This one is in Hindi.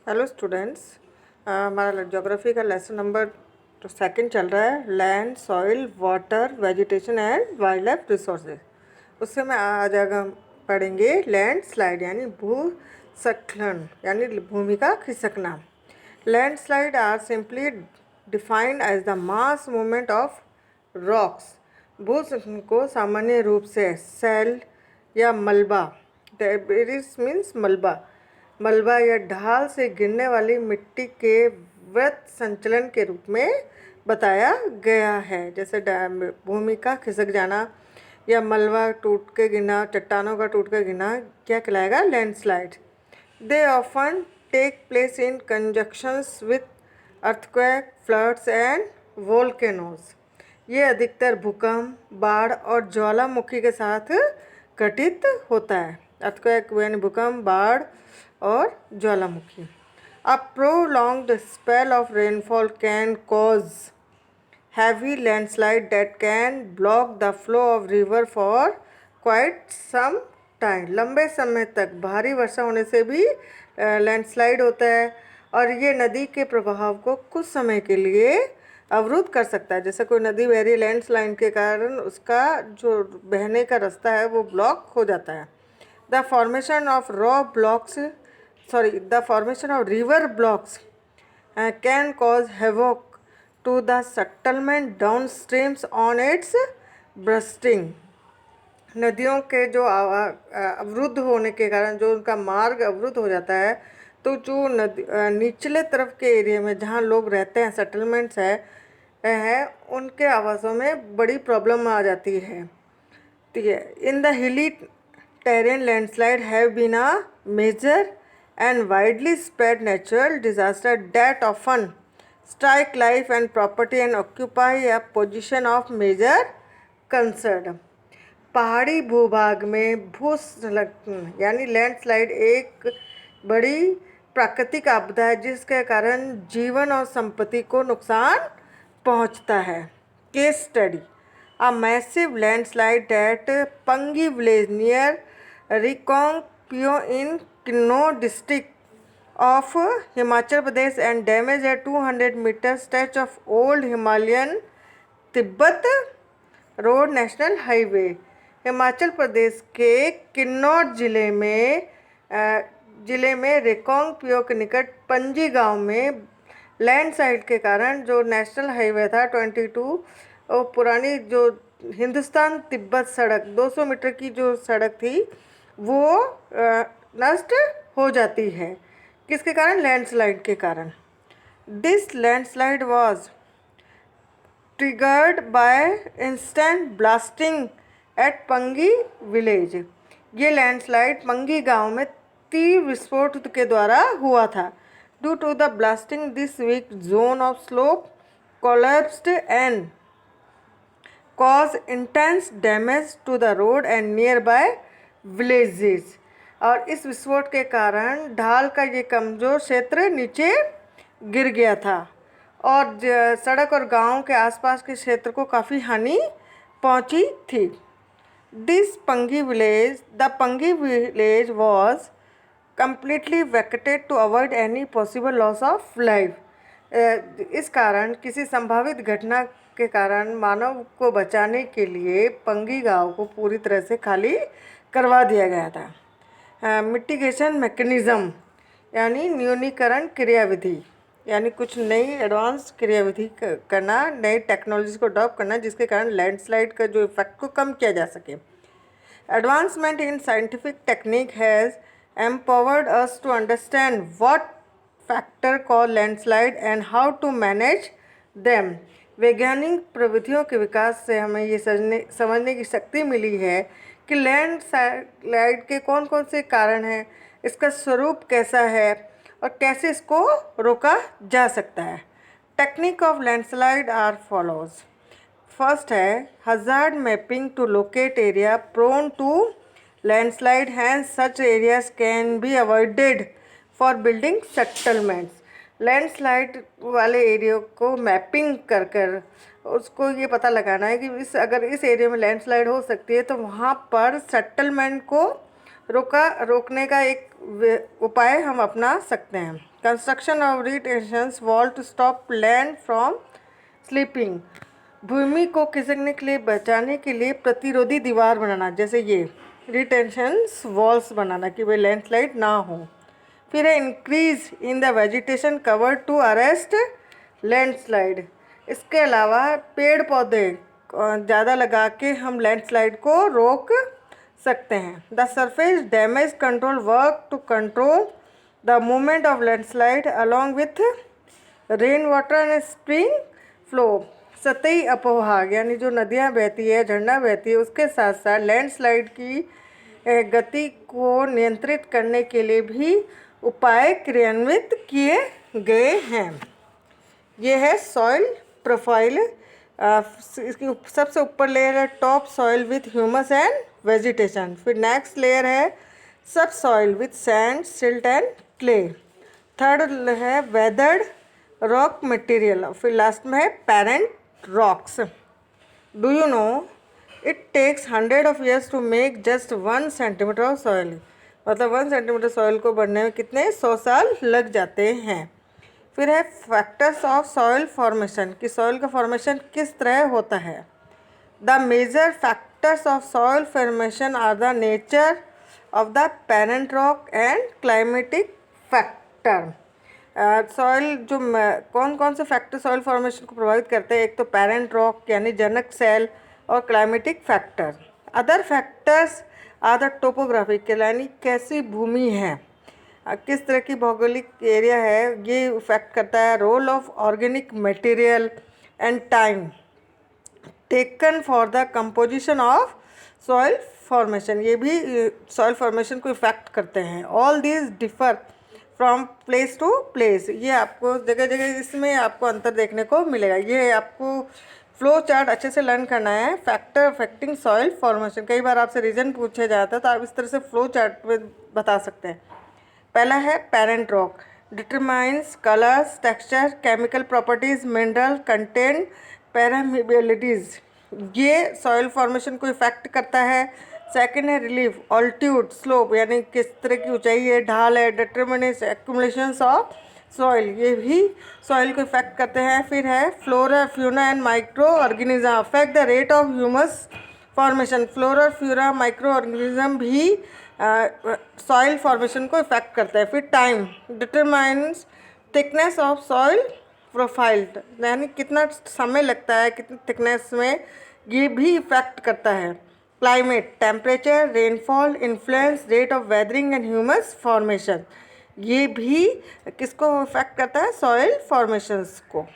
Hello students. हमारा ज्योग्राफी का लेसन नंबर सेकंड चल रहा है, land, soil, water, vegetation and wild life resources. उससे में आज हम पढ़ेंगे लैंड स्लाइड यानी भूस्खलन यानी भूमि का खिसकना। Landslide or simply defined as the mass movement of rocks. भूस्खलन को सामान्य रूप से सेल या मलबा, डेब्रिस मीन्स मलबा या ढाल से गिरने वाली मिट्टी के वृत्त संचलन के रूप में बताया गया है। जैसे भूमि का खिसक जाना या मलबा टूट के गिरना, चट्टानों का टूट के गिरना क्या कहलाएगा? Landslide. They often take place in conjunctions with earthquake, floods and volcanoes. ये अधिकतर भूकंप, बाढ़ और ज्वालामुखी के साथ घटित होता है। अर्थक्वेक यानी भूकंप, बाढ़ और ज्वालामुखी। A prolonged spell of rainfall can cause heavy landslide that can block the flow of river for quite some time. लंबे समय तक भारी वर्षा होने से भी लैंडस्लाइड होता है और ये नदी के प्रभाव को कुछ समय के लिए अवरुद्ध कर सकता है। जैसे कोई नदी बह रही है, लैंडस्लाइड के कारण उसका जो बहने का रास्ता है वो ब्लॉक हो जाता है। The formation of river blocks can cause havoc to the settlement downstreams on its bursting. नदियों के जो अवरुद्ध होने के कारण जो उनका मार्ग अवरुद्ध हो जाता है, तो जो निचले तरफ के एरिया में जहाँ लोग रहते हैं, सेटलमेंट्स है उनके आवासों में बड़ी प्रॉब्लम आ जाती है। ठीक है। In the hilly terrain, landslide have been a major and widely spread natural disaster that often strike life and property and occupy a position of major concern. पहाड़ी भूभाग में भूस्खलन यानी लैंडस्लाइड एक बड़ी प्राकृतिक आपदा है जिसके कारण जीवन और संपत्ति को नुकसान पहुंचता है। Case study: A massive landslide at Pangi village near Rikongpyo in Kinnaur district of Himachal Pradesh and damage a 200-meter stretch of old Himalayan Tibet Road National Highway. Himachal Pradesh के किन्नौर जिले में रिकोंगपियो के निकट पंजी गांव में लैंडस्लाइड के कारण जो नेशनल हाईवे था 22 और पुरानी जो हिंदुस्तान तिब्बत सड़क 200 मीटर की जो सड़क थी वो नष्ट हो जाती है। किसके कारण? लैंडस्लाइड के कारण। This landslide was triggered by instant blasting at Pangi village. ये लैंडस्लाइड पंगी गांव में तीव्र विस्फोट के द्वारा हुआ था। Due to the blasting this weak zone of slope collapsed and caused intense damage to the road and nearby villages. और इस विस्फोट के कारण ढाल का ये कमजोर क्षेत्र नीचे गिर गया था और सड़क और गांव के आसपास के क्षेत्र को काफ़ी हानि पहुंची थी। The Pangi village was completely vacated to avoid any possible loss of life. इस कारण किसी संभावित घटना के कारण मानव को बचाने के लिए पंगी गांव को पूरी तरह से खाली करवा दिया गया था। मिटिगेशन मैकेनिज़्म यानी न्यूनीकरण क्रियाविधि यानी कुछ नई एडवांस क्रियाविधि करना, नई टेक्नोलॉजी को अडॉप्ट करना जिसके कारण लैंडस्लाइड का जो इफेक्ट को कम किया जा सके। Advancement in scientific technique has empowered us to understand what factor call landslide and how to manage them. वैज्ञानिक प्रविधियों के विकास से हमें ये समझने की शक्ति मिली है कि लैंडस्लाइड के कौन कौन से कारण हैं, इसका स्वरूप कैसा है और कैसे इसको रोका जा सकता है। Technique of landslide are follows. First है hazard mapping to locate area prone to landslide, hence such areas can be avoided for building settlements. Landslide वाले एरिया को मैपिंग कर उसको ये पता लगाना है कि अगर इस एरिया में लैंडस्लाइड हो सकती है तो वहाँ पर सेटलमेंट को रोकने का एक उपाय हम अपना सकते हैं। Construction of retentions wall to stop land from slipping, भूमि को खिसकने के लिए बचाने के लिए प्रतिरोधी दीवार बनाना, जैसे ये रिटेंशंस वॉल्स बनाना कि वे लैंडस्लाइड ना हो। फिर है increase in the vegetation cover to arrest landslide, इसके अलावा पेड़ पौधे ज़्यादा लगा के हम लैंडस्लाइड को रोक सकते हैं। The surface damage control work to control the movement of landslide along with rain water and spring flow, सतही अपवाह यानी जो नदियाँ बहती है, झरना बहती है, उसके साथ साथ लैंडस्लाइड की गति को नियंत्रित करने के लिए भी उपाय क्रियान्वित किए गए हैं। ये है सॉइल प्रोफाइल। इसकी सबसे ऊपर लेयर है top soil with humus and vegetation. फिर नेक्स्ट लेयर है subsoil with sand, silt and clay. Third है वेदर्ड रॉक मटेरियल। फिर लास्ट में है parent rocks. Do you know it takes 100 of years to make just 1 centimetre of soil, मतलब 1 सेंटीमीटर सॉइल को बढ़ने में कितने 100 साल लग जाते हैं। फिर है फैक्टर्स ऑफ सॉइल फॉर्मेशन कि सॉइल का फॉर्मेशन किस तरह होता है। The major factors of soil formation are the nature of the parent rock and climatic factor. Soil जो कौन कौन से फैक्टर सॉइल फॉर्मेशन को प्रभावित करते हैं, एक तो पेरेंट रॉक यानी जनक सेल और climatic factor. Other factors are the topographic यानी कैसी भूमि है, किस तरह की भौगोलिक एरिया है, ये इफेक्ट करता है। Role of organic material and time taken for the composition of soil formation, ये भी सॉइल फॉर्मेशन को इफेक्ट करते हैं। All these differ from place to place, ये आपको जगह जगह इसमें आपको अंतर देखने को मिलेगा। ये आपको फ्लो चार्ट अच्छे से लर्न करना है। फैक्टर अफेक्टिंग सॉइल फॉर्मेशन, कई बार आपसे रीजन पूछा जाता है तो आप इस तरह से फ्लो चार्ट में बता सकते हैं। पहला है parent rock, determines colours, texture, chemical properties, mineral content, permeabilities, ये सॉइल फॉर्मेशन को इफेक्ट करता है। सेकंड है रिलीफ, ऑल्टीट्यूड, स्लोप यानी किस तरह की ऊंचाई है, ढाल है, डिटरमिनेंस एक्यूमुलेशंस ऑफ सॉइल, ये भी सॉइल को इफेक्ट करते हैं। फिर है flora fauna and microorganism affect the rate of humus formation, flora fauna microorganism भी सॉइल फॉर्मेशन को इफेक्ट करता है। फिर time determines thickness of soil profile, यानी कितना समय लगता है, कितनी थिकनेस में, ये भी इफेक्ट करता है। Climate temperature, rainfall, influence rate of weathering and humus formation, ये भी किसको इफेक्ट करता है, सॉइल फॉर्मेशंस को।